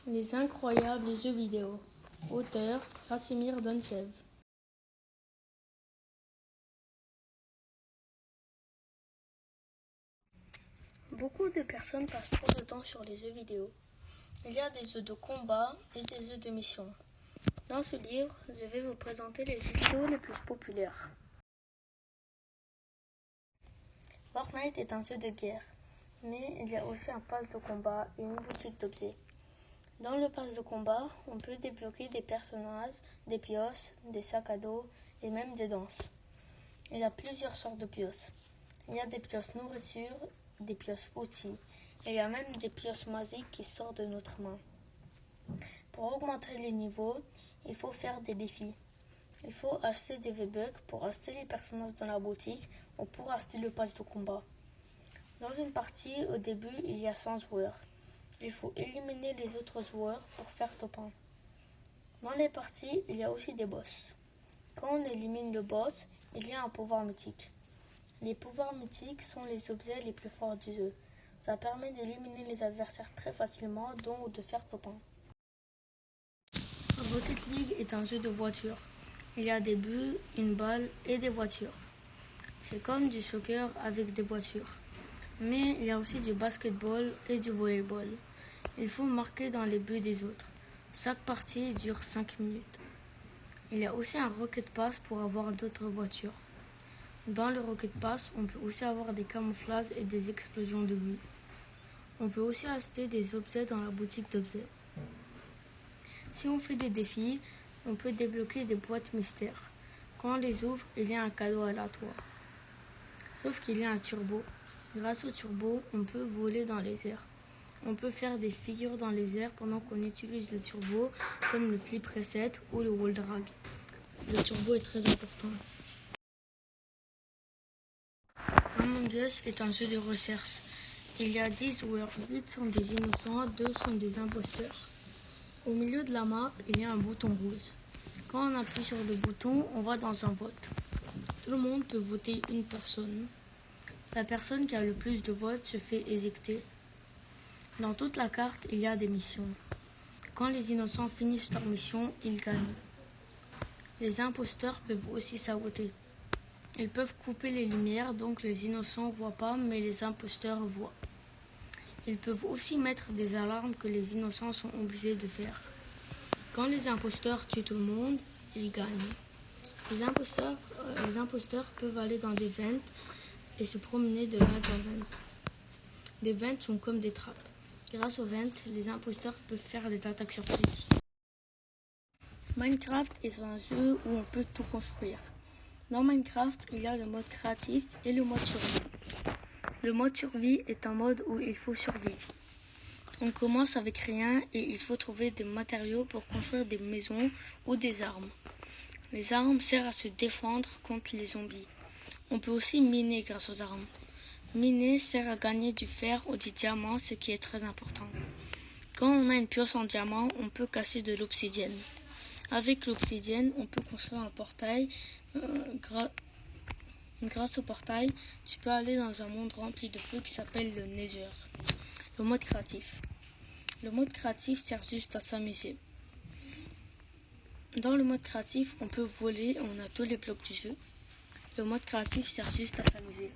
Les incroyables jeux vidéo. Auteur Krasimir Donchev. Beaucoup de personnes passent trop de temps sur les jeux vidéo. Il y a des jeux de combat et des jeux de mission. Dans ce livre, je vais vous présenter les jeux vidéo les plus populaires. Fortnite est un jeu de guerre, mais il y a aussi un pass de combat et une boutique d'objets. Dans le pass de combat, on peut débloquer des personnages, des pioches, des sacs à dos et même des danses. Il y a plusieurs sortes de pioches. Il y a des pioches nourriture, des pioches outils. Et il y a même des pioches magiques qui sortent de notre main. Pour augmenter les niveaux, il faut faire des défis. Il faut acheter des V-Bucks pour acheter les personnages dans la boutique ou pour acheter le pass de combat. Dans une partie, au début, il y a 100 joueurs. Il faut éliminer les autres joueurs pour faire top 1. Dans les parties, il y a aussi des boss. Quand on élimine le boss, il y a un pouvoir mythique. Les pouvoirs mythiques sont les objets les plus forts du jeu. Ça permet d'éliminer les adversaires très facilement, donc de faire top 1. Rocket League est un jeu de voiture. Il y a des buts, une balle et des voitures. C'est comme du soccer avec des voitures. Mais il y a aussi du basketball et du volleyball. Il faut marquer dans les buts des autres. Chaque partie dure 5 minutes. Il y a aussi un Rocket Pass pour avoir d'autres voitures. Dans le Rocket Pass, on peut aussi avoir des camouflages et des explosions de buts. On peut aussi acheter des objets dans la boutique d'objets. Si on fait des défis, on peut débloquer des boîtes mystères. Quand on les ouvre, il y a un cadeau aléatoire. Sauf qu'il y a un turbo. Grâce au turbo, on peut voler dans les airs. On peut faire des figures dans les airs pendant qu'on utilise le turbo, comme le flip reset ou le wall drag. Le turbo est très important. Among Us est un jeu de recherche. Il y a 10 joueurs, 8 sont des innocents, 2 sont des imposteurs. Au milieu de la map, il y a un bouton rouge. Quand on appuie sur le bouton, on va dans un vote. Tout le monde peut voter une personne. La personne qui a le plus de votes se fait éjecter. Dans toute la carte, il y a des missions. Quand les innocents finissent leur mission, ils gagnent. Les imposteurs peuvent aussi saboter. Ils peuvent couper les lumières, donc les innocents ne voient pas, mais les imposteurs voient. Ils peuvent aussi mettre des alarmes que les innocents sont obligés de faire. Quand les imposteurs tuent tout le monde, ils gagnent. Les imposteurs peuvent aller dans des vents et se promener de vent en vent. Des vents sont comme des trappes. Grâce aux vents, les imposteurs peuvent faire des attaques surprises. Minecraft est un jeu où on peut tout construire. Dans Minecraft, il y a le mode créatif et le mode survie. Le mode survie est un mode où il faut survivre. On commence avec rien et il faut trouver des matériaux pour construire des maisons ou des armes. Les armes servent à se défendre contre les zombies. On peut aussi miner grâce aux armes. Miner sert à gagner du fer ou du diamant, ce qui est très important. Quand on a une pioche en diamant, on peut casser de l'obsidienne. Avec l'obsidienne, on peut construire un portail. Grâce au portail, tu peux aller dans un monde rempli de feu qui s'appelle le Nether. Le mode créatif. Le mode créatif sert juste à s'amuser. Dans le mode créatif, on peut voler, on a tous les blocs du jeu. Le mode créatif sert juste à s'amuser.